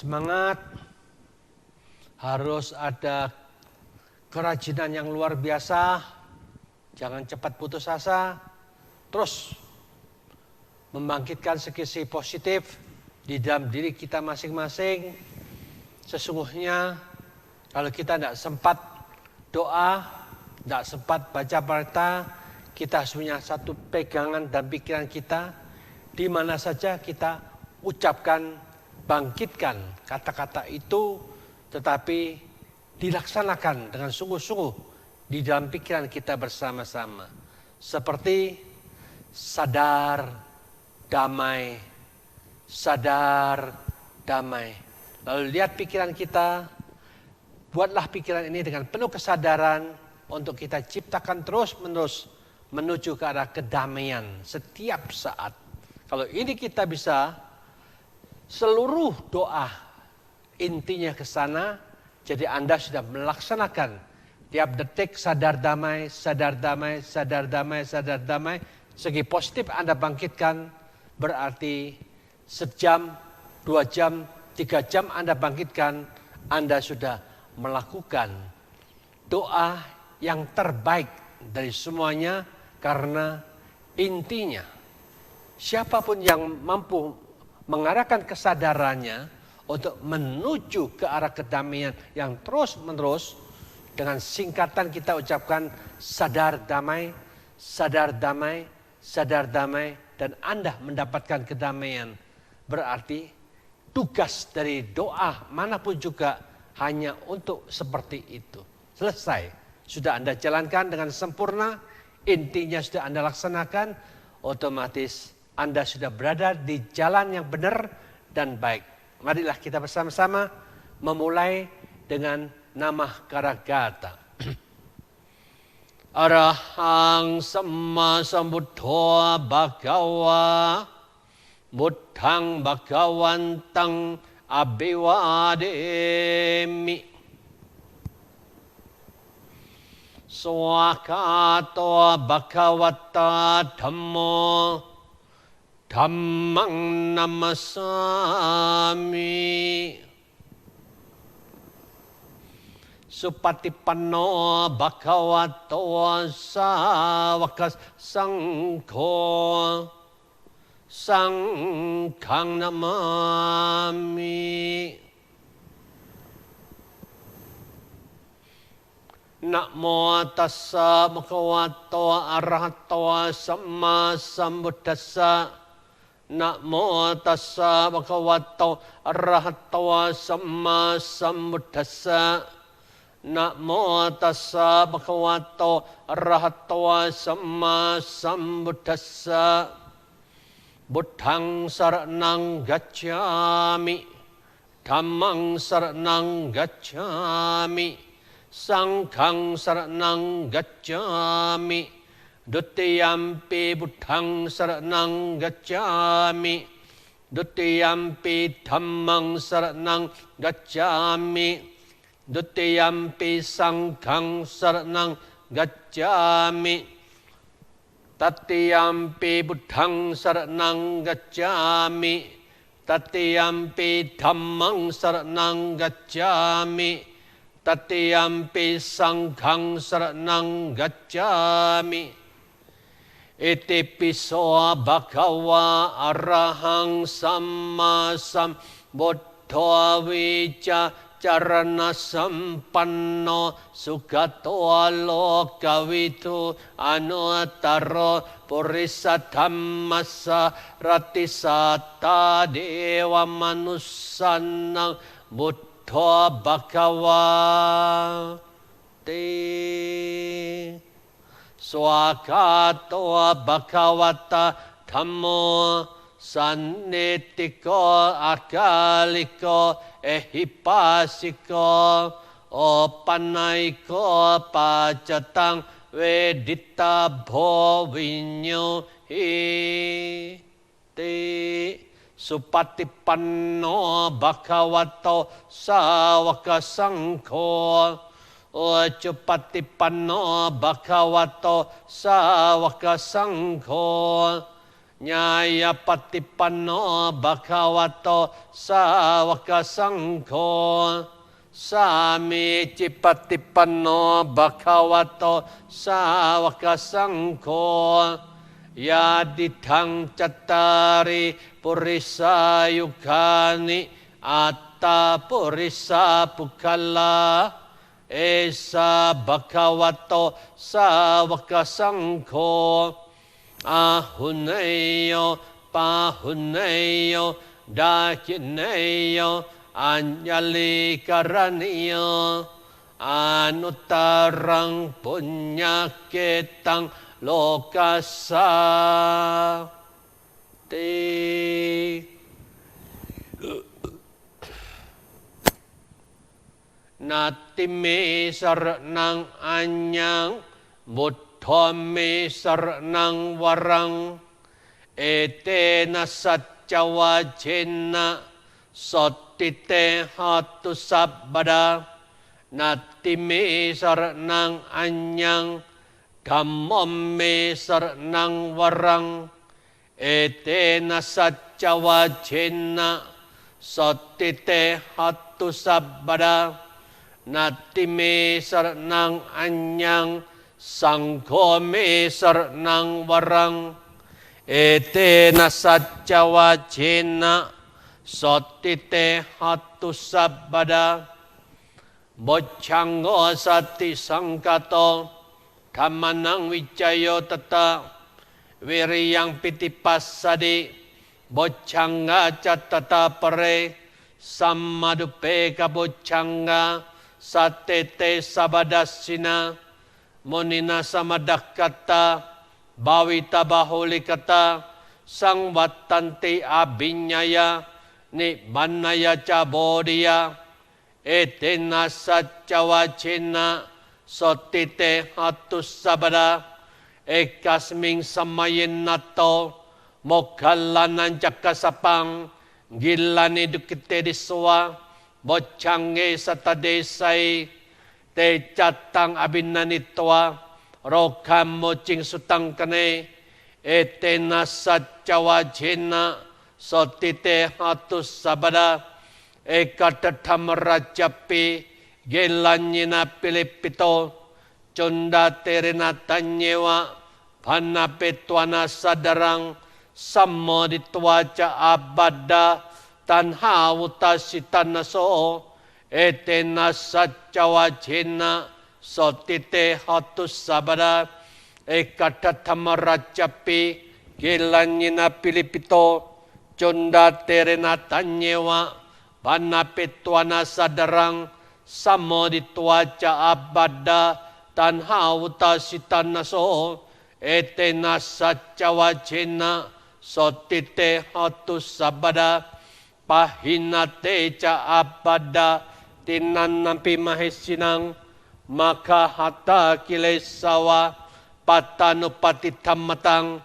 semangat, harus ada kerajinan yang luar biasa, jangan cepat putus asa, terus membangkitkan sisi positif di dalam diri kita masing-masing. Sesungguhnya kalau kita tidak sempat doa, tidak sempat baca berita, kita harus punya satu pegangan dan pikiran kita, di mana saja kita ucapkan, bangkitkan kata-kata itu, tetapi dilaksanakan dengan sungguh-sungguh di dalam pikiran kita bersama-sama. Seperti sadar, damai, sadar, damai. Lalu lihat pikiran kita, buatlah pikiran ini dengan penuh kesadaran untuk kita ciptakan terus-menerus menuju ke arah kedamaian setiap saat. Kalau ini kita bisa, seluruh doa intinya ke sana, jadi Anda sudah melaksanakan tiap detik sadar damai, sadar damai, sadar damai, sadar damai. Segi positif Anda bangkitkan, berarti sejam, 2 jam, 3 jam Anda bangkitkan, Anda sudah melakukan doa yang terbaik dari semuanya, karena intinya siapapun yang mampu mengarahkan kesadarannya untuk menuju ke arah kedamaian yang terus-menerus, dengan singkatan kita ucapkan sadar damai, sadar damai, sadar damai, dan Anda mendapatkan kedamaian. Berarti tugas dari doa manapun juga hanya untuk seperti itu. Selesai, sudah Anda jalankan dengan sempurna, intinya sudah Anda laksanakan, otomatis Anda sudah berada di jalan yang benar dan baik. Marilah kita bersama-sama memulai dengan nama Karagata. Arahang Samma Sambuddho Bhagava Buddhang Bhagawantang Abhivademi. Swakato Bhagavata Dhammo Dhammang Namasami. Supatipanno Bhagavato Sāvaka Saṅgho Saṅghang Namami. Namo tassa bhagavato arahato samma sambuddhassa. Namo tassa bhagavato arahato samma sambuddhassa. Namo tassa bhagavato arahato samma sambuddhassa. Buddhang saranang gacchami, dhammang saranang gacchami, Sanghang saranang gacchami, Dutiyampi buddhang saranang gacchami, Dutiyampi dhammang saranang gacchami, Dutiyampi sanghang saranang gacchami, Tatiyampi buddhang saranang gacchami, Tatiyampi dhammang saranang gacchami, Tatiyampi sanghang saranang gacchami. Iti piso bhagava arahang samma sambuddho vica carana sampanno sugato lokavitu anuttaro purissa dhammassa ratisata dewa manussanang buddha Bhagavate. Swakato Bhagavata Dhammo Sannitiko Akaliko Ehipasiko Opanaiko Pacatang Vedita Bhovinyo Hiti. Supatipanno Bhagavato Sāvaka Saṅgho. Supatipanno Bhagavato Sāvaka Saṅgho. Nyaya patipanno bhagavato sawaka sangho. Sami cipatipanno bhagavato sawaka sangho. Yadithang cattari purisa yugani atta purisa pukala. Esa bhagavato sawaka sangho. Ahuneyo pahuneyo dakineyo anjali karaniyo anutarang punyaketang lokasa te natime saranang anyang Buddhame saranang warang etena satcawajena sotite hatu sabbada natime saranang anyang dhammame saranang warang etena satcawajena sotite hatu sabbada natime saranang anyang Sangho me saranang warang etena satcawajena sotite hatu sabbada boccango sati sangkato dhammanang wicayo tata wiriyang pitipasadi boccanga catata pare sammadupe kabocanga satete sabadasina Monina samadak kata, bawita bahuli kata, sangwatanti abinyaya, nibbannaya cabodiya, etena satcawacena, sotite hatus sabada, ekasming samayin nato, mokkalanan jakasapang, gilani dukite diswa, boccange satadesai, te catang abinanitwa rokam mocing sutang kane etena satcawajena sotite hatus sabada ekatatham rajapi gelanyina pilipito cunda terena tanyewa panapetwana sadarang sammoditwa ca abada tanha utasitanaso etena satcawajena sotite hatus sabada ekatatham rajapi gelanyina pilipito cunda terena tanyewa panapetwana sadarang samoditwa ca abada tanha utasitanaso etena satcawajena sotite hatus sabada pahinate ca abada tinan nampi mahesinang maka hata kilesawa patanupati tammatang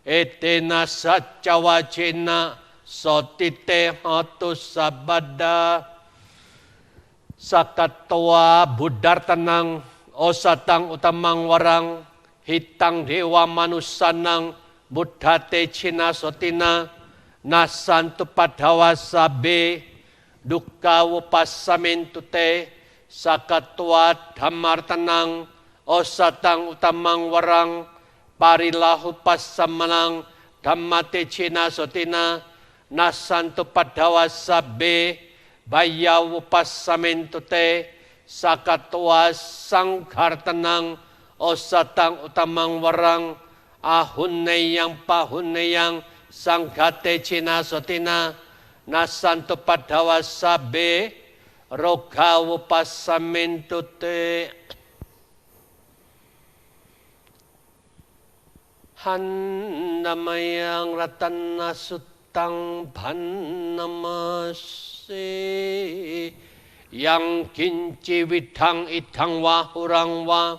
etena satcawajena sotite hatus sabada sakatwa budar tanang osatang utamang warang hitang dewa manusanang buddhate cina sotina nasantu padawa sabe dukkha upasamentute sakatwa dhammar tanang osatang utamang warang parilahu pasamanang dhammate cina sotina nasantu padawa sabe bayawu pasamentute sakatwa sangkhar tanang osatang utamang warang ahuneyang pahuneyang sangkhate cina sotina nasantu padawa sabe rogawu pasamentute handamayang ratana sutang bhanamase yang kinci widhang idhang wahurang wa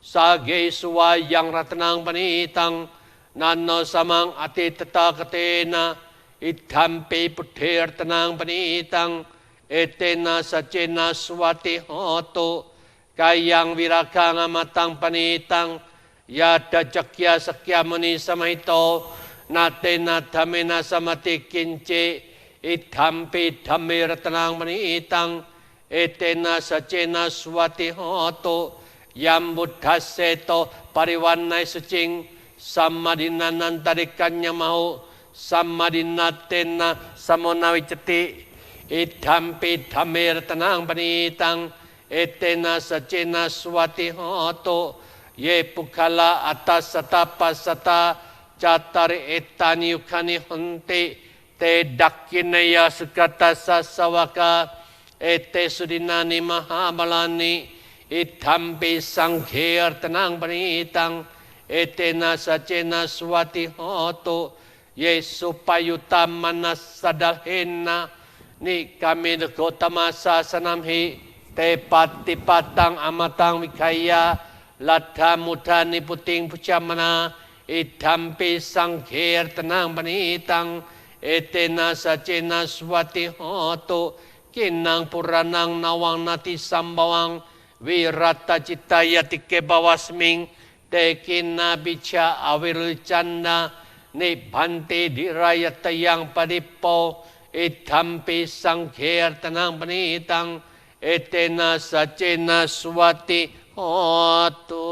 sage suwa yang ratanang panitang nano samang ati tata katena idhampi pudher tenang panitang etena sacena swati hoto kayang wiragang amatang panitang yada cakya sakya muni samahito นาเตนะธรรมนะสมติกินเจอิธัมปิธรรมรัตนังมณีตังเอเตนะสัจเจนะสวัติโหตุยัมบุทธัสเสโตปริวันนัยสุจิงสัมมาดินานันตริกัญญมโหสัมมาดินาเตนะสมุนาวิจติอิธัมปิธรรมรัตนังมณีตังเอเตนะสัจเจนะสวัติโหตุเยปุคละอัตตสตาปัสสตาจัตตาริเอตานิยุคานิหุนติเตดักกินยาสุกตัสสะสวากาเอเตสุดินานิมหาบาลานิอิธัมปิสังเขอร์ตนังปณิตังเอเตนะสัจเจนะสวัติโหตุเยสุปยุตตามันัสสดาเฮนะนิกามิดโกตมาสาสนัมหิเตปัตติปัตตังอมตังวิขยาลัทธามุทานิพุติงพุชามนาอิธัมปิสังเขอร์ตนังปณิตังเอเตนะสัจเจนะสวัติโหตุกินังปุรานังนาวังนาติสัมบวังวิรัตจิตายติเกบวัสมิงเตกินาบิชาอวิรุจันนานิพันติดิรายตยังปดิปโปอิธัมปิสังเขอร์ตนังปณิตังเอเตนะสัจเจนะสวัติโหตุ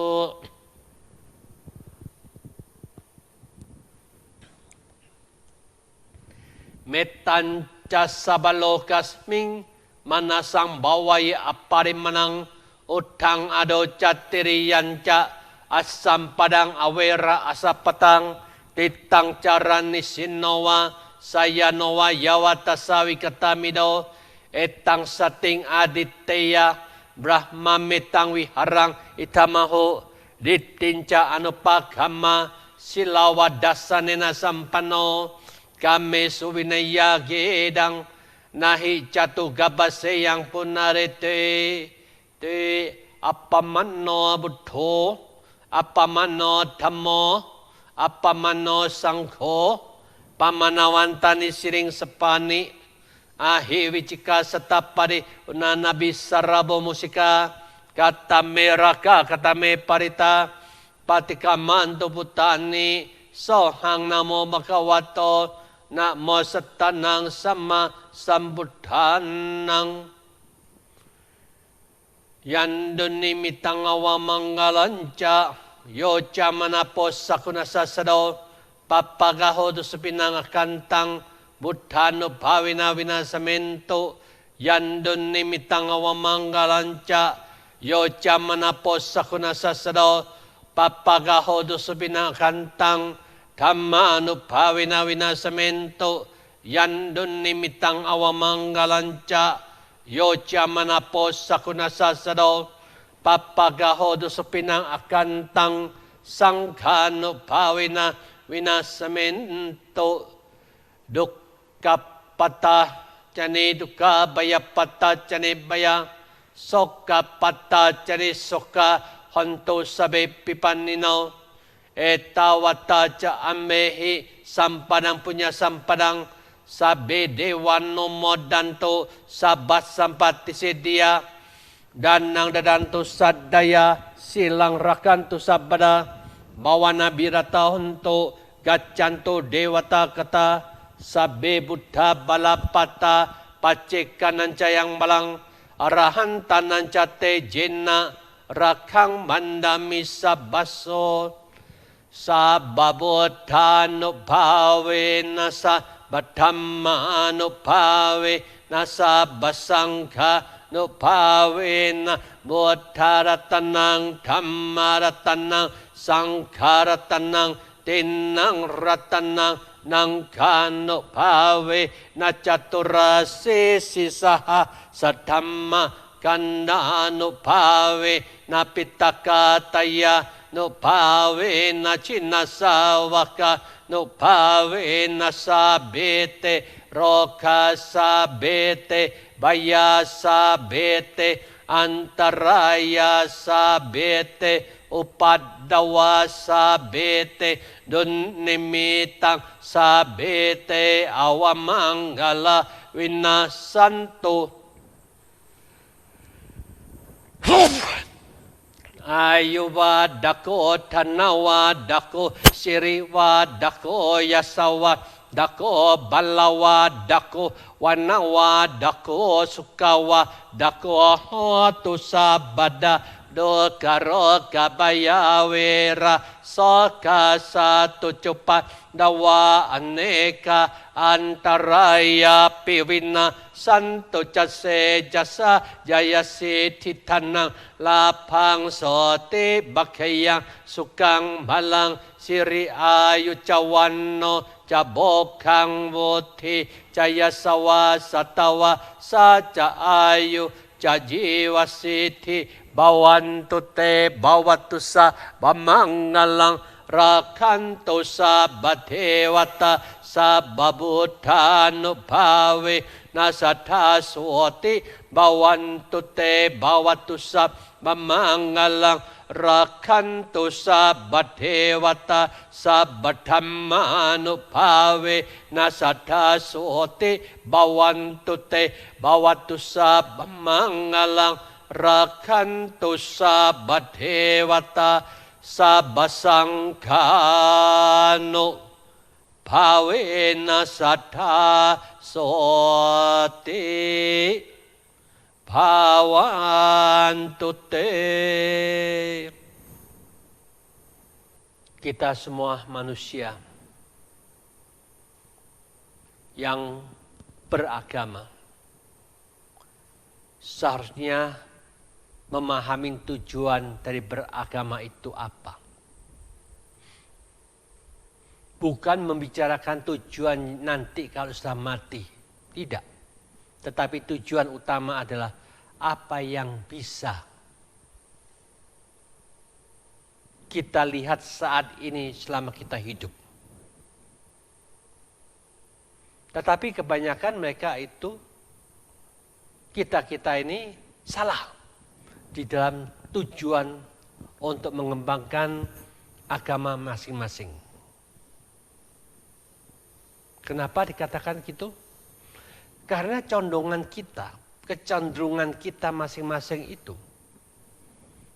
เมตตัญจะสับโลกัสมิงมานาสังบาวายอปาริมนังอุทังอโดจัตติริยัญจะอัสสัมปดังอเวระอสัปตังติตังจารานิสินโนวาสายโนวายาวัตสาวิกตามิโดเอตังสติงอดิตเตยะบรหมเมตังวิหารังอิธามโหดิตตินจะอนุปัคขมาศิลาวดัสสเนนะสัมปันโนกามเมสุวินัยาเกดังนาหิจตุกบเสยังปุนาเรเตเตอัปปมันโนบุตโธอัปปมันโนธัมโมอัปปมันโนสังโฆปมนาวันตานิสิริงสปานิอาหิวิจิกาสตปริอุนานาบิสารโบมุสิกาkata meraka kata me parita patika mantu putani sohang namo bhagavato namo sattanang sama sambuddhanang yanduni mitang awamanggalanca yoca manapos sakuna sasado papagaho dusupinang kantang buddhanu bhavina vinasamento yanduni mitang awamanggalanca yoca manapos sakuna sasado papagaho dusupinang kantang dhammanu bhavina vinasamento yandun nimitang awamanggalanca yoca manapos sakuna sasado papagaho dusupinang akantang sangkhanu bhavina vinasamento dukkha pata cani dukkha baya pata cani baya sokka pata cani sokka honto sabe pipanino etawata ca ammehi sampadang punya sampadang sabe dewano modanto sabat sampati sedia danang dadanto sadaya silang rakanto sabada bawana birata honto gacanto dewata kata sabe buddha balapata pacekan yang balang arahan tanan cate jenna rakang mandami sabaso sababuddhanu bhave nasa badhammanu bhave nasa basangha nu bhave na buddharatanang dhammaratanang sangkharatanang tinang ratanang nangkanu bhave na caturase sisaha sadhamma kandanu bhave na pitakataya no bhave na cinasawaka no bhave na sabete roka sabete baya sabete antaraya sabete upaddawa sabete dunnimitang sabete awamangala vinasanto Ayuwadako Dhanawadako Siriwadako Yasawadako Balawadako Wanawadako Sukawadako Hotu Sabada Dokaro Kabaya Wera Soka Satu Cepat Dawa Aneka Antaraya Piwina Santo Jase Jasa Jaya Siddhi Tanang Lapang Soti Bakayang Sukang Balang Siri Ayu Cawanno Cabokang Wuthi Jaya Sawa Satawa Saja Ayu Jajiwa Siddhi Bawantu Te Bawatu Sa Bamangalang Rakanto Sabadewata Sababudhanubhawe Nasatha Swati Bawantu Te Bawatu Sa Bamangalang Rakanto Sabadewata Sabadhammanubhawe Nasatha Swati Bawantu Te Bawatu Sa Bamangalang Rakanto Sabadewata Sabasangkano Bhavena Sattha Soti Bhavantu Te. Kita semua manusia yang beragama seharusnya memahami tujuan dari beragama itu apa. Bukan membicarakan tujuan nanti kalau sudah mati. Tidak. Tetapi tujuan utama adalah apa yang bisa kita lihat saat ini selama kita hidup. Tetapi kebanyakan mereka itu, kita ini salah di dalam tujuan untuk mengembangkan agama masing-masing. Kenapa dikatakan gitu? Karena condongan kita, kecenderungan kita masing-masing itu,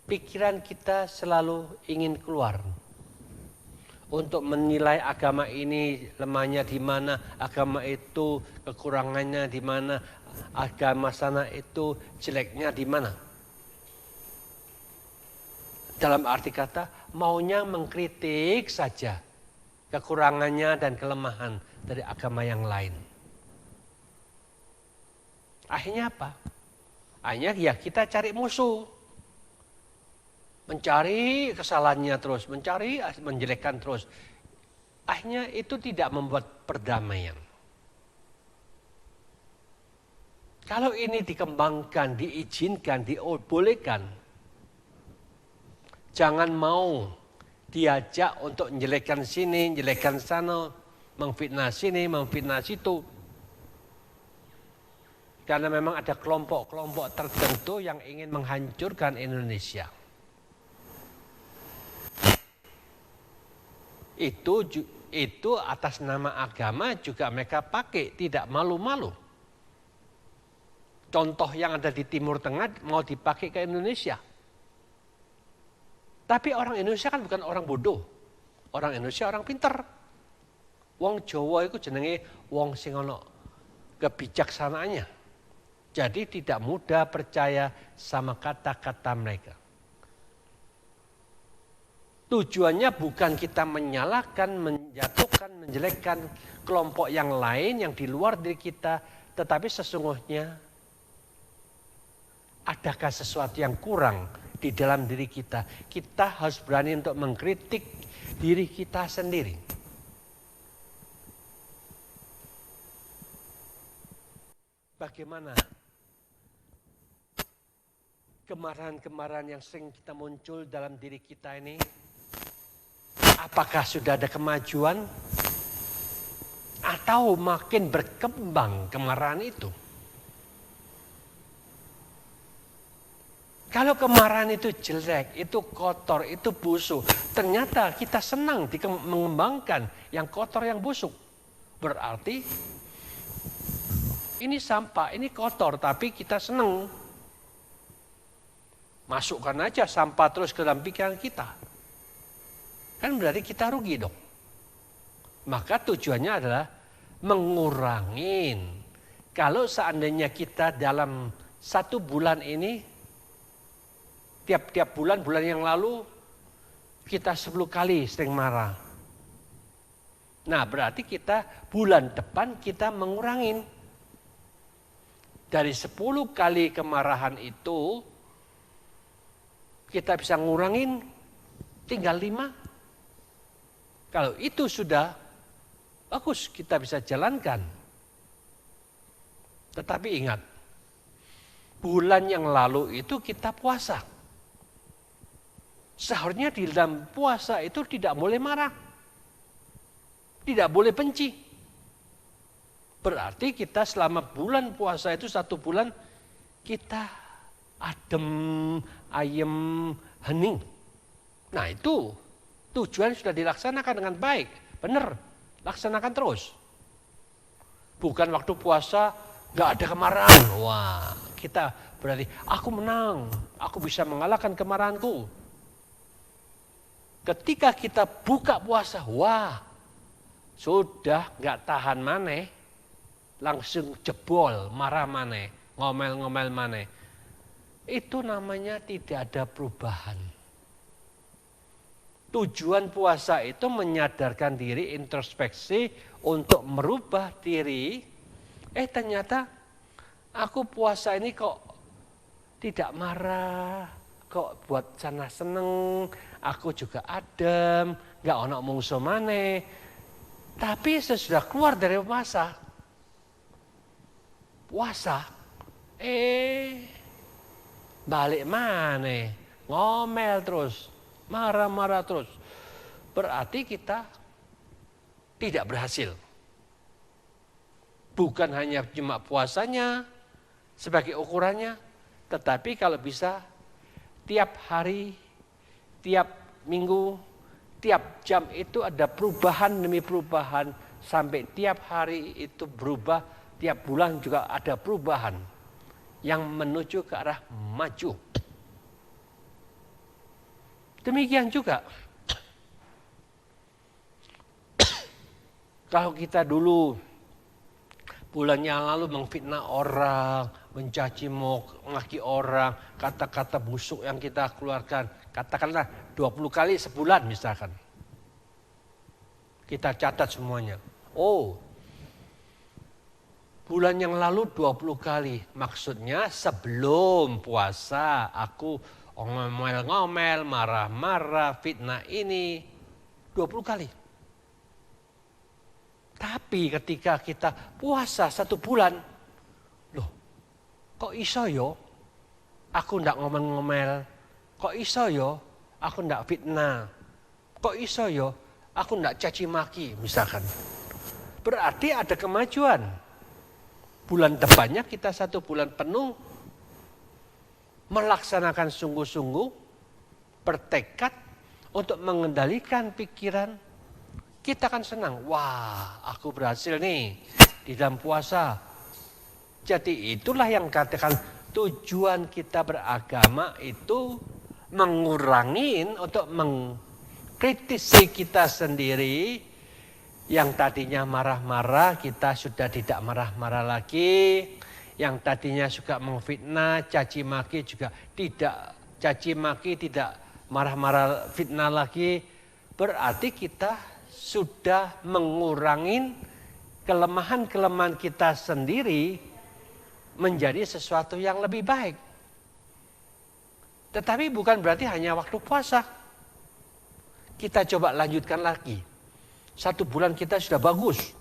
pikiran kita selalu ingin keluar untuk menilai agama ini lemahnya di mana, agama itu kekurangannya di mana, agama sana itu jeleknya di mana. Dalam arti kata, maunya mengkritik saja kekurangannya dan kelemahan dari agama yang lain. Akhirnya apa? Akhirnya ya kita cari musuh. Mencari kesalahannya terus, mencari menjelekkan terus. Akhirnya itu tidak membuat perdamaian. Kalau ini dikembangkan, diizinkan, dibolehkan, jangan mau diajak untuk menjelekkan sini, menjelekkan sana, memfitnah sini, memfitnah situ. Karena memang ada kelompok-kelompok tertentu yang ingin menghancurkan Indonesia. Itu atas nama agama juga mereka pakai, tidak malu-malu. Contoh yang ada di Timur Tengah mau dipakai ke Indonesia. Tapi orang Indonesia kan bukan orang bodoh. Orang Indonesia orang pinter. Wong Jawa itu jenenge wong sing ana kebijaksanaannya. Jadi tidak mudah percaya sama kata-kata mereka. Tujuannya bukan kita menyalahkan, menjatuhkan, menjelekkan kelompok yang lain yang di luar diri kita, tetapi sesungguhnya adakah sesuatu yang kurang di dalam diri kita? Kita harus berani untuk mengkritik diri kita sendiri. Bagaimana kemarahan-kemarahan yang sering kita muncul dalam diri kita ini? Apakah sudah ada kemajuan? Atau makin berkembang kemarahan itu? Kalau kemarahan itu jelek, itu kotor, itu busuk, ternyata kita senang mengembangkan yang kotor, yang busuk. Berarti ini sampah, ini kotor, tapi kita senang masukkan aja sampah terus ke dalam pikiran kita. Kan berarti kita rugi dong. Maka tujuannya adalah mengurangin. Kalau seandainya kita dalam 1 bulan ini, tiap-tiap bulan yang lalu, kita 10 kali sering marah. Nah berarti kita bulan depan kita mengurangin. Dari 10 kali kemarahan itu, kita bisa ngurangin tinggal 5. Kalau itu sudah bagus, kita bisa jalankan. Tetapi ingat, bulan yang lalu itu kita puasa. Seharusnya di dalam puasa itu tidak boleh marah. Tidak boleh benci. Berarti kita selama bulan puasa itu 1 bulan kita adem, ayem, hening. Nah itu tujuan sudah dilaksanakan dengan baik. Benar, laksanakan terus. Bukan waktu puasa gak ada kemarahan. Wah, kita berarti aku menang, aku bisa mengalahkan kemarahanku. Ketika kita buka puasa, wah sudah gak tahan maneh, langsung jebol, marah maneh, ngomel-ngomel maneh. Itu namanya tidak ada perubahan. Tujuan puasa itu menyadarkan diri, introspeksi untuk merubah diri. Ternyata aku puasa ini kok tidak marah, kok buat sana seneng, aku juga adem, gak ono mungsu maneh. Tapi sesudah keluar dari puasa, balik maneh, ngomel terus, marah-marah terus. Berarti kita tidak berhasil. Bukan hanya cuma puasanya sebagai ukurannya, tetapi kalau bisa tiap hari, tiap minggu, tiap jam itu ada perubahan demi perubahan. Sampai tiap hari itu berubah, tiap bulan juga ada perubahan yang menuju ke arah maju. Demikian juga kalau kita dulu bulan yang lalu mengfitnah orang, mencaci maki orang, kata-kata busuk yang kita keluarkan, katakanlah 20 kali sebulan misalkan. Kita catat semuanya. Oh, bulan yang lalu 20 kali. Maksudnya sebelum puasa aku ngomel-ngomel, marah-marah, fitnah ini 20 kali. Tapi ketika kita puasa 1 bulan, loh kok iso yo aku ndak ngomel-ngomel, kok iso yo aku ndak fitnah, kok iso yo aku ndak caci maki misalkan. Berarti ada kemajuan. Bulan depannya kita 1 bulan penuh melaksanakan sungguh-sungguh, bertekad untuk mengendalikan pikiran. Kita kan senang, wah aku berhasil nih di dalam puasa. Jadi itulah yang katakan tujuan kita beragama itu mengurangi untuk mengkritisi kita sendiri. Yang tadinya marah-marah kita sudah tidak marah-marah lagi. Yang tadinya suka mengfitnah, caci maki juga tidak caci maki, tidak marah-marah fitnah lagi. Berarti kita sudah mengurangi kelemahan-kelemahan kita sendiri menjadi sesuatu yang lebih baik. Tetapi bukan berarti hanya waktu puasa. Kita coba lanjutkan lagi. 1 bulan kita sudah bagus.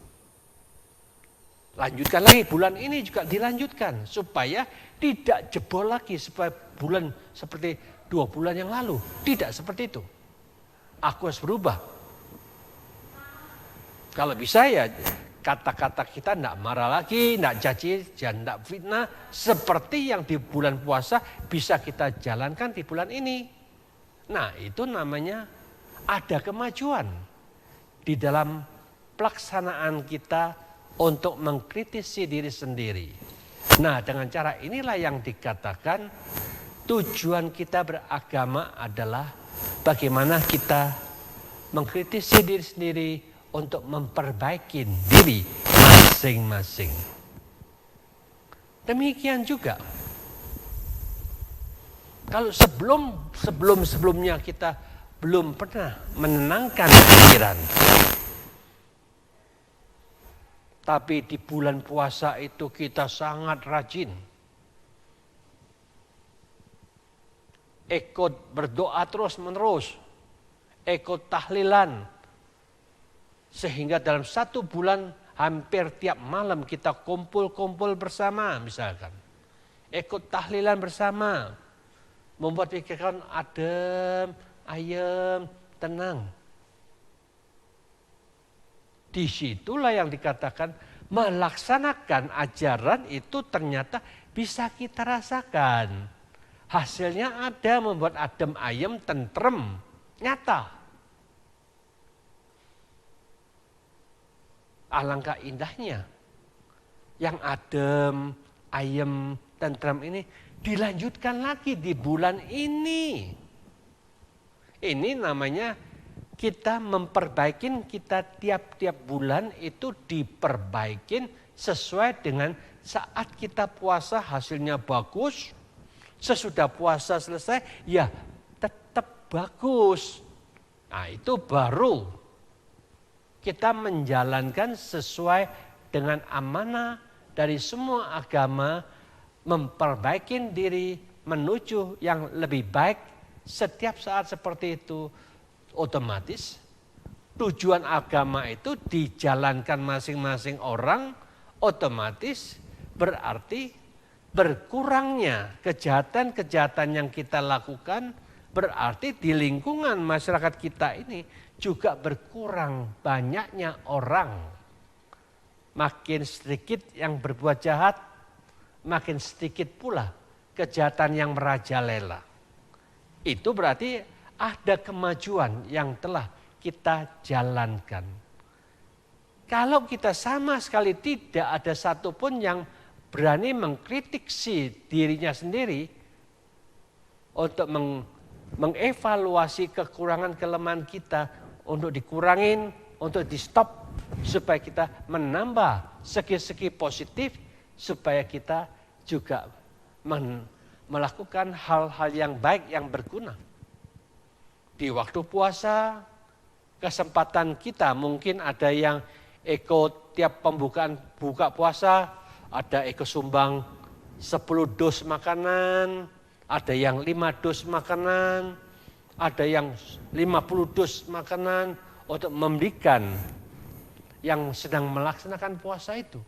Lanjutkan lagi, bulan ini juga dilanjutkan. Supaya tidak jebol lagi supaya bulan seperti 2 bulan yang lalu. Tidak seperti itu. Aku harus berubah. Kalau bisa ya kata-kata kita tidak marah lagi, tidak caci, tidak fitnah. Seperti yang di bulan puasa bisa kita jalankan di bulan ini. Nah itu namanya ada kemajuan di dalam pelaksanaan kita untuk mengkritisi diri sendiri. Nah dengan cara inilah yang dikatakan tujuan kita beragama adalah bagaimana kita mengkritisi diri sendiri untuk memperbaiki diri masing-masing. Demikian juga kalau sebelumnya kita belum pernah menenangkan pikiran, tapi di bulan puasa itu kita sangat rajin ikut berdoa terus-menerus, ikut tahlilan, sehingga dalam 1 bulan hampir tiap malam kita kumpul-kumpul bersama misalkan. Ikut tahlilan bersama, membuat pikiran adem, ayem, tenang. Disitulah yang dikatakan melaksanakan ajaran itu ternyata bisa kita rasakan. Hasilnya ada, membuat adem, ayem, tentrem, nyata. Alangkah indahnya yang adem, ayem, tentrem ini dilanjutkan lagi di bulan ini. Ini namanya kita memperbaikin, kita tiap-tiap bulan itu diperbaikin sesuai dengan saat kita puasa hasilnya bagus. Sesudah puasa selesai, ya tetap bagus. Nah itu baru kita menjalankan sesuai dengan amanah dari semua agama, memperbaiki diri menuju yang lebih baik. Setiap saat seperti itu, otomatis tujuan agama itu dijalankan masing-masing orang, otomatis berarti berkurangnya kejahatan-kejahatan yang kita lakukan, berarti di lingkungan masyarakat kita ini juga berkurang banyaknya orang. Makin sedikit yang berbuat jahat, makin sedikit pula kejahatan yang merajalela. Itu berarti ada kemajuan yang telah kita jalankan. Kalau kita sama sekali tidak ada satupun yang berani mengkritik dirinya sendiri untuk mengevaluasi kekurangan kelemahan kita, untuk dikurangin, untuk di stop, supaya kita menambah segi-segi positif, supaya kita juga melakukan hal-hal yang baik yang berguna. Di waktu puasa, kesempatan kita mungkin ada yang ikut tiap pembukaan buka puasa, ada ikut sumbang 10 dus makanan, ada yang 5 dus makanan, ada yang 50 dus makanan untuk memberikan yang sedang melaksanakan puasa itu.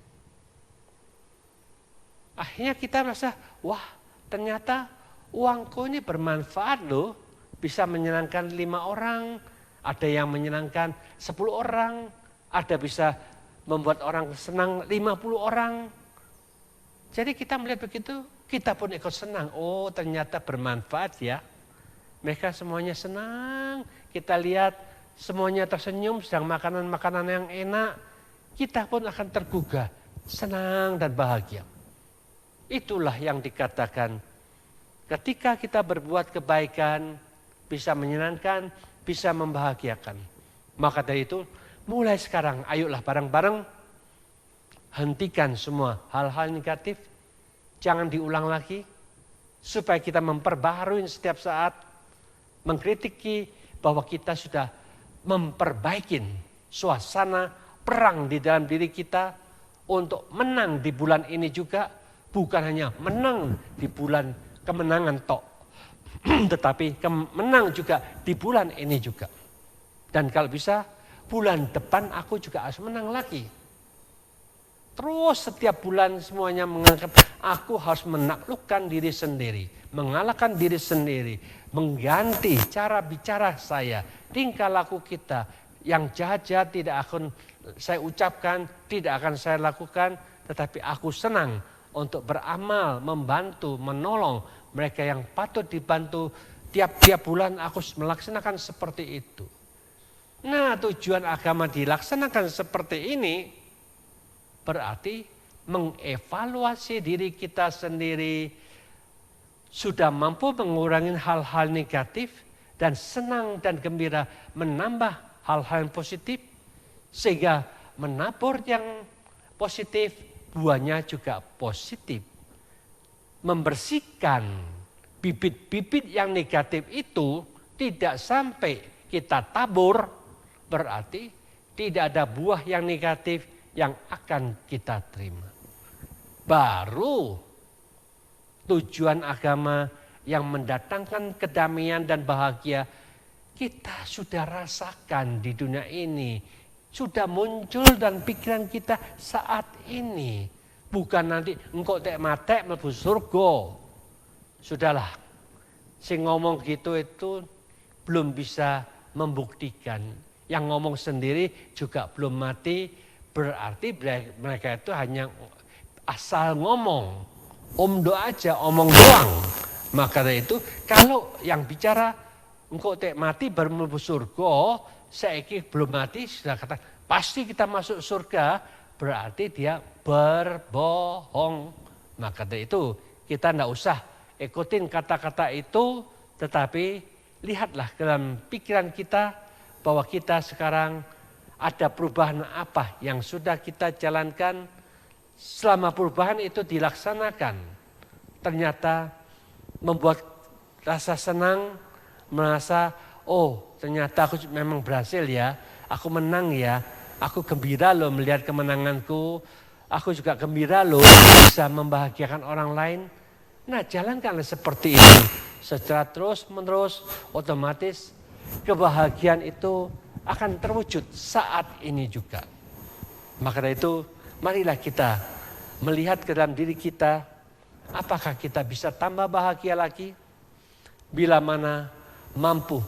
Akhirnya kita merasa, wah ternyata uangku ini bermanfaat loh, bisa menyenangkan 5 orang, ada yang menyenangkan 10 orang, ada bisa membuat orang senang 50 orang. Jadi kita melihat begitu, kita pun ikut senang. Oh ternyata bermanfaat ya. Mereka semuanya senang. Kita lihat semuanya tersenyum, sedang makanan-makanan yang enak. Kita pun akan tergugah, senang dan bahagia. Itulah yang dikatakan. Ketika kita berbuat kebaikan, bisa menyenangkan, bisa membahagiakan. Maka dari itu, mulai sekarang ayolah bareng-bareng. Hentikan semua hal-hal negatif, jangan diulang lagi, supaya kita memperbaharui setiap saat, mengkritiki bahwa kita sudah memperbaiki suasana perang di dalam diri kita untuk menang di bulan ini juga, bukan hanya menang di bulan kemenangan tok, tetapi menang juga di bulan ini juga. Dan kalau bisa bulan depan aku juga harus menang lagi. Terus setiap bulan semuanya menganggap aku harus menaklukkan diri sendiri, mengalahkan diri sendiri, mengganti cara bicara saya, tingkah laku kita yang jahat-jahat tidak akan saya ucapkan, tidak akan saya lakukan, tetapi aku senang untuk beramal, membantu, menolong mereka yang patut dibantu. Tiap-tiap bulan aku melaksanakan seperti itu. Nah, tujuan agama dilaksanakan seperti ini berarti mengevaluasi diri kita sendiri sudah mampu mengurangi hal-hal negatif dan senang dan gembira menambah hal-hal yang positif, sehingga menabur yang positif, buahnya juga positif. Membersihkan bibit-bibit yang negatif itu tidak sampai kita tabur, berarti tidak ada buah yang negatif yang akan kita terima. Baru tujuan agama yang mendatangkan kedamaian dan bahagia kita sudah rasakan di dunia ini, sudah muncul dan pikiran kita saat ini. Bukan nanti engkau tek matek mlebu surga. Sudahlah, sing ngomong gitu itu belum bisa membuktikan. Yang ngomong sendiri juga belum mati, berarti mereka itu hanya asal ngomong. Omdo aja, omong doang. Maka dari itu, kalau yang bicara engkau tek mati baru mlebu surga, saiki belum mati sudah kata pasti kita masuk surga, berarti dia berbohong. Maka dari itu kita tidak usah ikutin kata-kata itu, tetapi lihatlah dalam pikiran kita bahwa kita sekarang ada perubahan apa yang sudah kita jalankan. Selama perubahan itu dilaksanakan, ternyata membuat rasa senang, merasa oh ternyata aku memang berhasil ya, aku menang ya, aku gembira loh melihat kemenanganku, aku juga gembira loh bisa membahagiakan orang lain. Nah jalankanlah seperti itu secara terus menerus, otomatis kebahagiaan itu akan terwujud saat ini juga. Maka dari itu marilah kita melihat ke dalam diri kita, apakah kita bisa tambah bahagia lagi bila mana mampu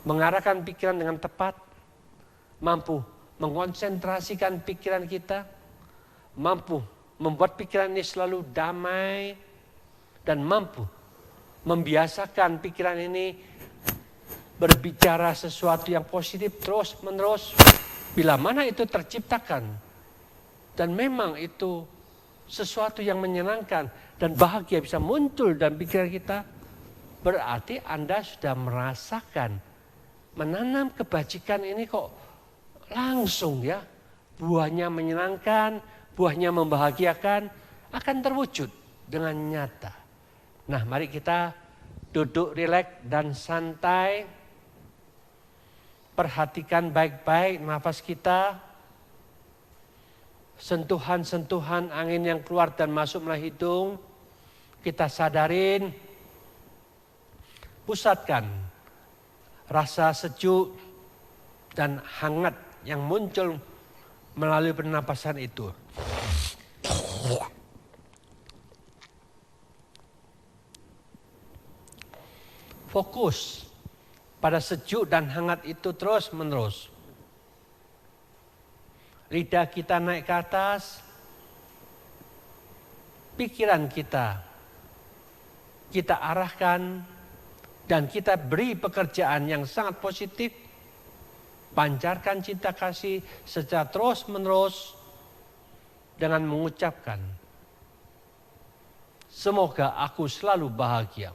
mengarahkan pikiran dengan tepat, mampu mengonsentrasikan pikiran kita, mampu membuat pikiran ini selalu damai, dan mampu membiasakan pikiran ini berbicara sesuatu yang positif terus menerus. Bila mana itu terciptakan dan memang itu sesuatu yang menyenangkan dan bahagia bisa muncul dalam pikiran kita, berarti Anda sudah merasakan menanam kebajikan ini kok langsung ya, buahnya menyenangkan, buahnya membahagiakan, akan terwujud dengan nyata. Nah mari kita duduk rileks dan santai, perhatikan baik-baik nafas kita, sentuhan-sentuhan angin yang keluar dan masuk melalui hidung, kita sadarin, pusatkan rasa sejuk dan hangat yang muncul melalui pernapasan itu. Fokus pada sejuk dan hangat itu terus menerus. Lidah kita naik ke atas, pikiran kita arahkan dan kita beri pekerjaan yang sangat positif. Pancarkan cinta kasih secara terus menerus dengan mengucapkan, semoga aku selalu bahagia.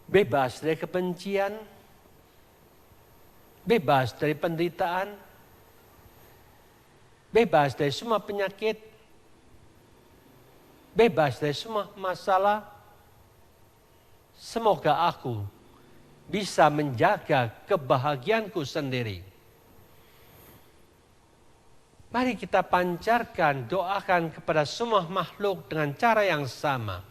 Bebas dari kebencian, bebas dari penderitaan, bebas dari semua penyakit, bebas dari semua masalah. Semoga aku bisa menjaga kebahagiaanku sendiri. Mari kita pancarkan, doakan kepada semua makhluk dengan cara yang sama.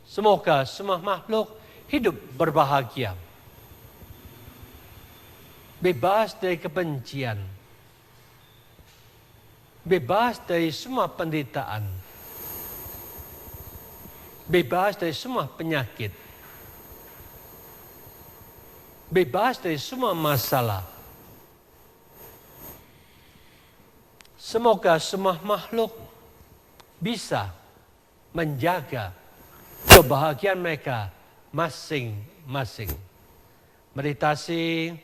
Semoga semua makhluk hidup berbahagia, bebas dari kebencian, bebas dari semua penderitaan, bebas dari semua penyakit, bebas dari semua masalah. Semoga semua makhluk bisa menjaga kebahagiaan mereka masing-masing. Meditasi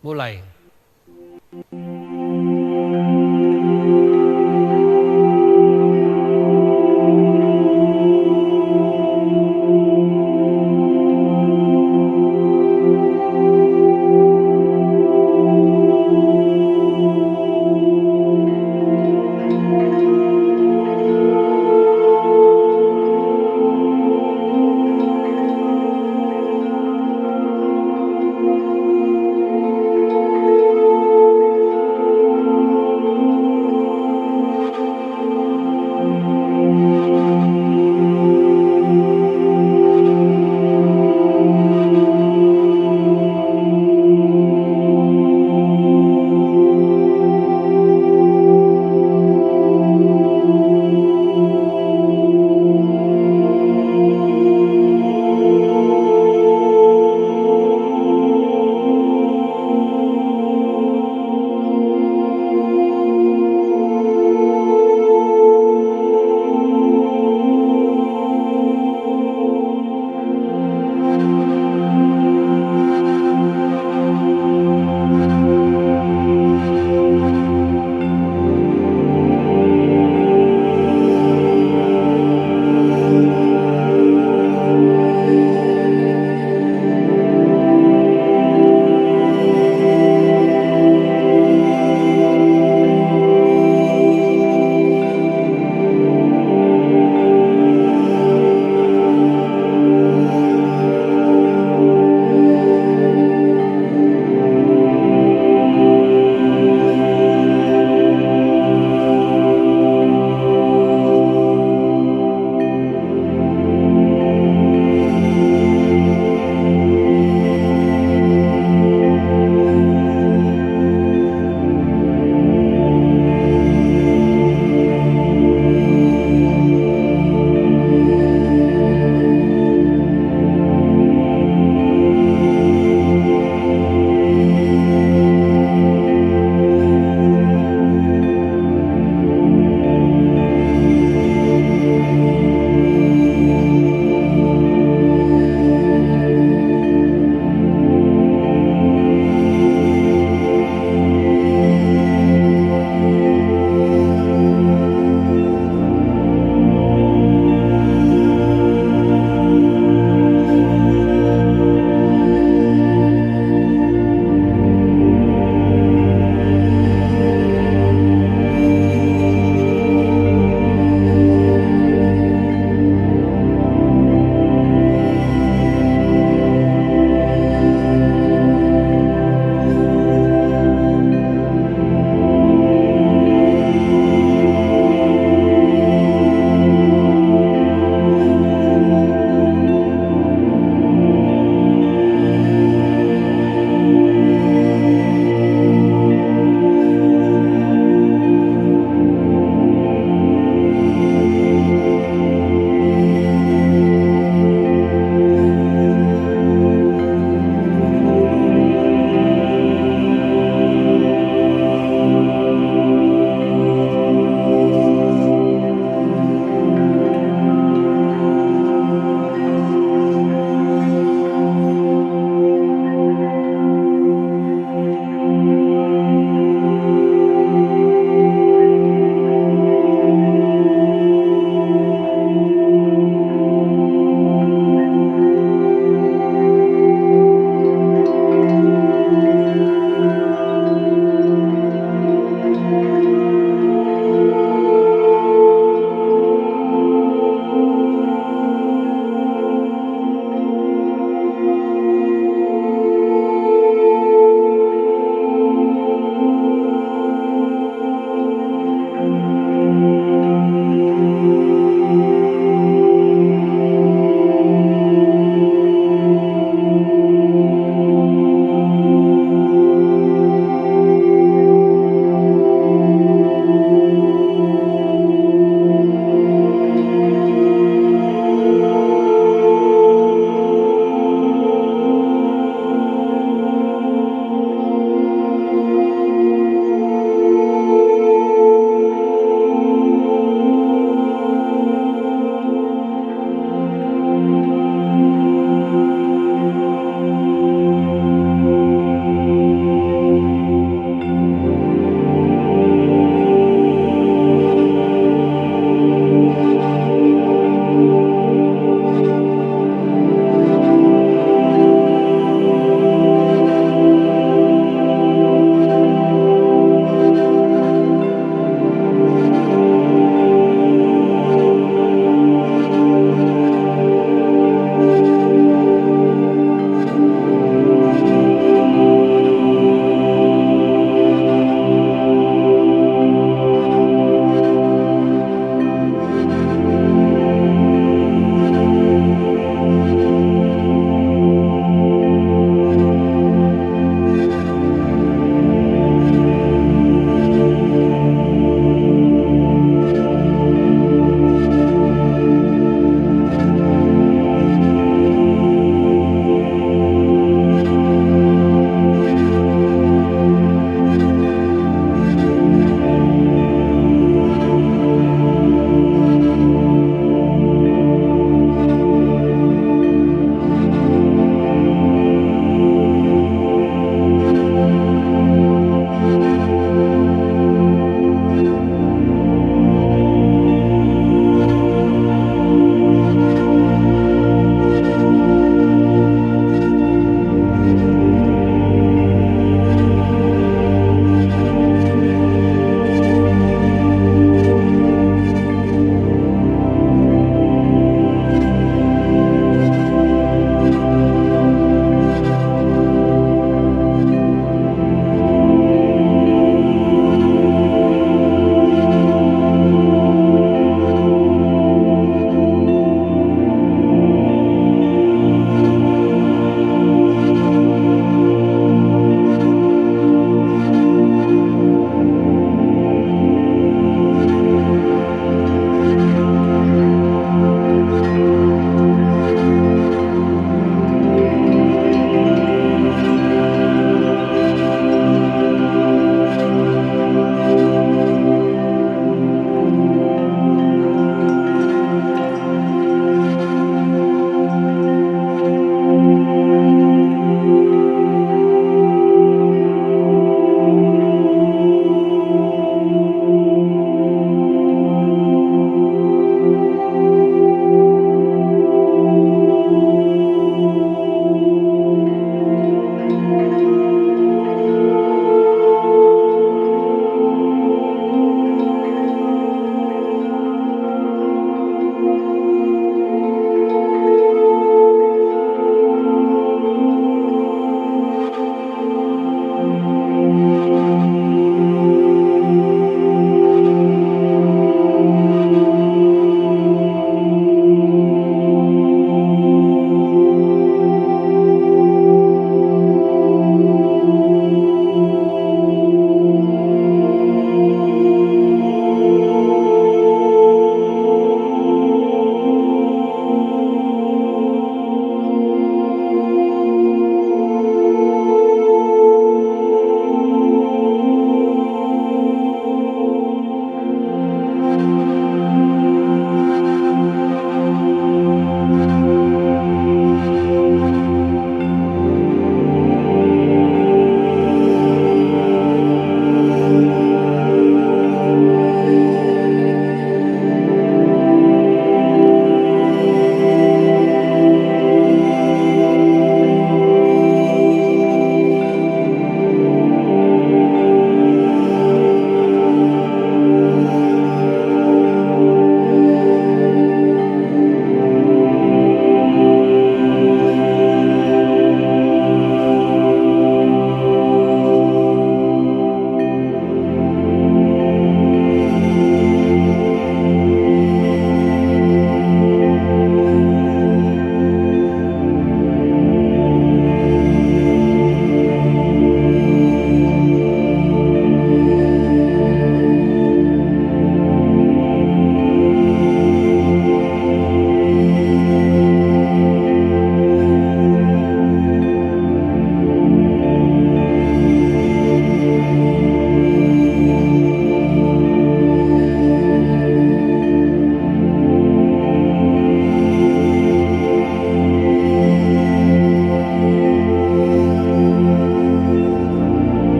mulai.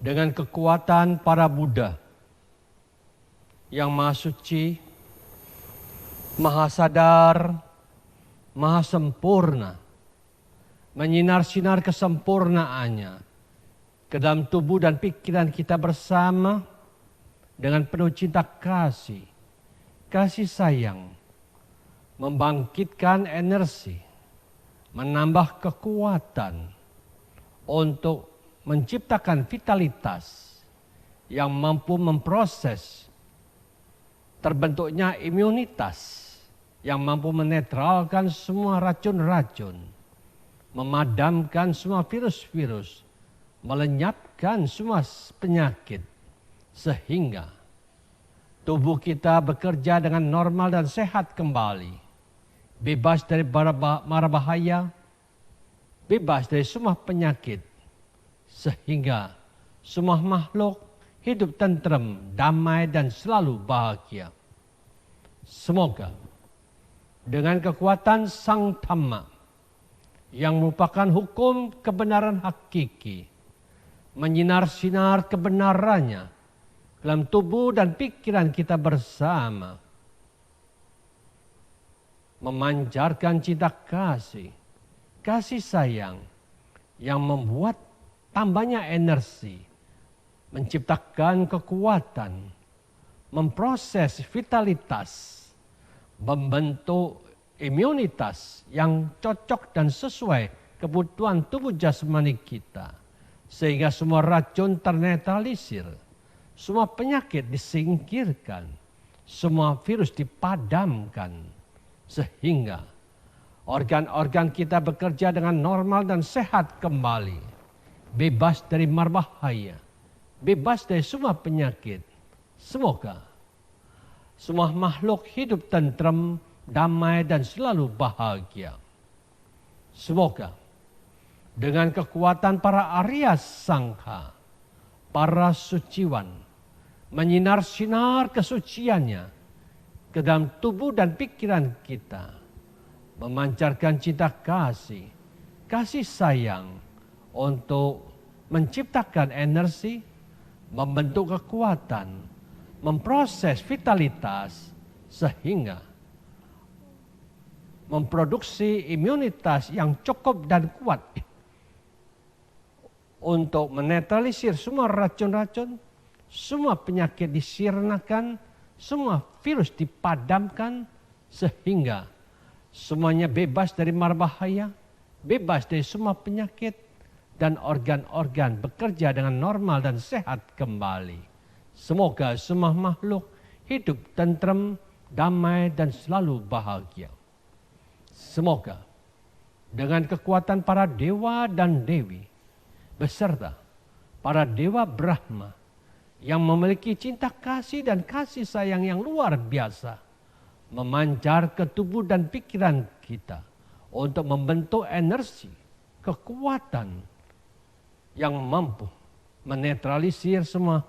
dengan kekuatan para Buddha yang maha suci, maha sadar, maha sempurna, menyinar-sinar kesempurnaannya ke dalam tubuh dan pikiran kita bersama dengan penuh cinta kasih, kasih sayang, membangkitkan energi, menambah kekuatan untuk menciptakan vitalitas yang mampu memproses terbentuknya imunitas yang mampu menetralkan semua racun-racun, memadamkan semua virus-virus, melenyapkan semua penyakit, sehingga tubuh kita bekerja dengan normal dan sehat kembali, bebas dari mara bahaya, bebas dari semua penyakit, sehingga semua makhluk hidup tentrem, damai, dan selalu bahagia. Semoga dengan kekuatan Sang Dhamma yang merupakan hukum kebenaran hakiki, menyinar-sinar kebenarannya dalam tubuh dan pikiran kita bersama, memancarkan cinta kasih, kasih sayang yang membuat tambahnya energi, menciptakan kekuatan, memproses vitalitas, membentuk imunitas yang cocok dan sesuai kebutuhan tubuh jasmani kita. Sehingga semua racun ternetralisir, semua penyakit disingkirkan, semua virus dipadamkan. Sehingga organ-organ kita bekerja dengan normal dan sehat kembali, bebas dari marbahaya, bebas dari semua penyakit. Semoga semua makhluk hidup tentrem, damai, dan selalu bahagia. Semoga dengan kekuatan para Arya Sangha, para suciwan, menyinar-sinar kesuciannya ke dalam tubuh dan pikiran kita, memancarkan cinta kasih, kasih sayang untuk menciptakan energi, membentuk kekuatan, memproses vitalitas, sehingga memproduksi imunitas yang cukup dan kuat untuk menetralisir semua racun-racun, semua penyakit disirnakan, semua virus dipadamkan, sehingga semuanya bebas dari mara bahaya, bebas dari semua penyakit, dan organ-organ bekerja dengan normal dan sehat kembali. Semoga semua makhluk hidup tentrem, damai, dan selalu bahagia. Semoga dengan kekuatan para dewa dan dewi, beserta para dewa Brahma yang memiliki cinta kasih dan kasih sayang yang luar biasa, memancar ke tubuh dan pikiran kita untuk membentuk energi, kekuatan yang mampu menetralisir semua,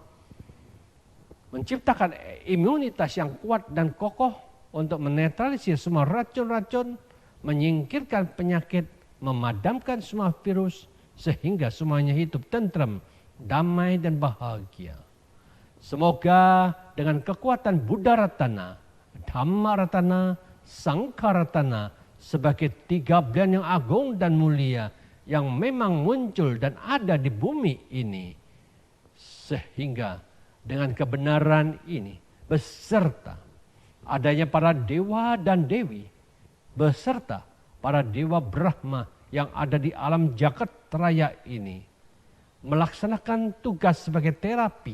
menciptakan imunitas yang kuat dan kokoh untuk menetralisir semua racun-racun, menyingkirkan penyakit, memadamkan semua virus, sehingga semuanya hidup tentrem, damai, dan bahagia. Semoga dengan kekuatan Buddha Ratana, Dhamma Ratana, Sangha Ratana sebagai tiga belian yang agung dan mulia yang memang muncul dan ada di bumi ini, sehingga dengan kebenaran ini beserta adanya para dewa dan dewi, beserta para dewa Brahma yang ada di alam jagat raya ini, melaksanakan tugas sebagai terapi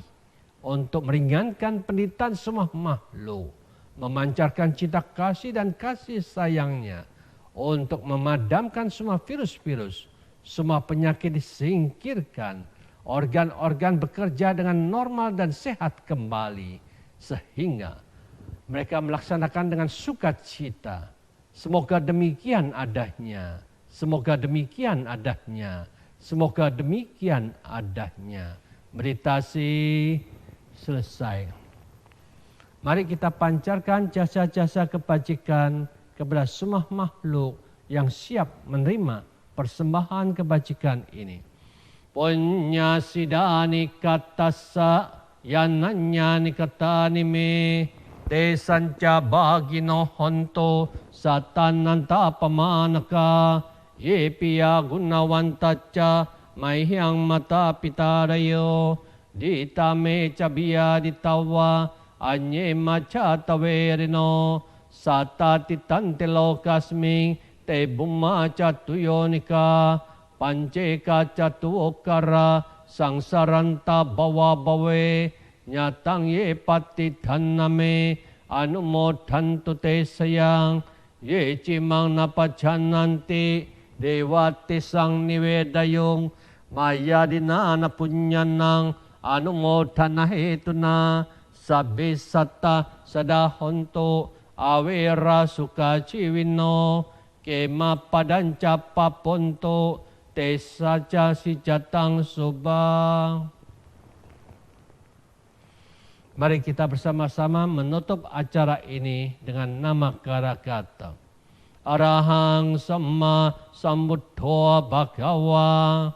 untuk meringankan penderitaan semua makhluk, memancarkan cinta kasih dan kasih sayangnya untuk memadamkan semua virus-virus, semua penyakit disingkirkan, organ-organ bekerja dengan normal dan sehat kembali, sehingga mereka melaksanakan dengan sukacita. Semoga demikian adanya, semoga demikian adanya, semoga demikian adanya. Meditasi selesai. Mari kita pancarkan jasa-jasa kebajikan kepada semua makhluk yang siap menerima persembahan kebajikan ini. Punya sidani katasa yananya nikatani me te sanca bagino honto satananta pamanaka ye piya gunawantaca maihang mata pitarayo dita me cabia ditawa anye maca tawerino satati tante lokasming te bumma catuyonika panceka catuokara sangsaranta bawa bawe nyatang ye pati thaname anumodhantu te sayang ye cimang napachananti dewati sang niwedayong maya dinana punyanang anumodhana hetuna sabisata sadahonto awera suka ciwino kema padanca paponto te saja si jatang subang. Mari kita bersama-sama menutup acara ini dengan nama karakata. Arahang Sama Sambuddho Bhagava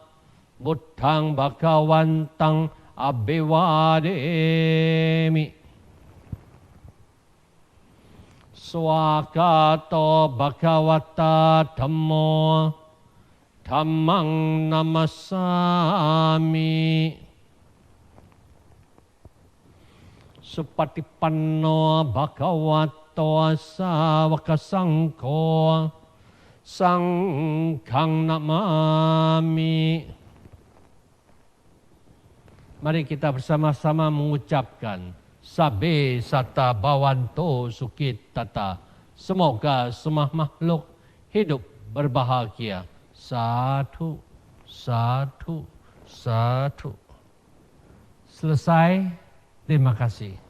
Buddhang Bhagawantang Abhiwademi Swakato Bhagavata Dhammo Dhammang Namasami Supatipanno Bhagavato Sawaka Sangho Sanghang Namami. Mari kita bersama-sama mengucapkan Sabe Sata Bawanto Sukitata. Semoga semua makhluk hidup berbahagia. Satu, satu, satu. Selesai. Terima kasih.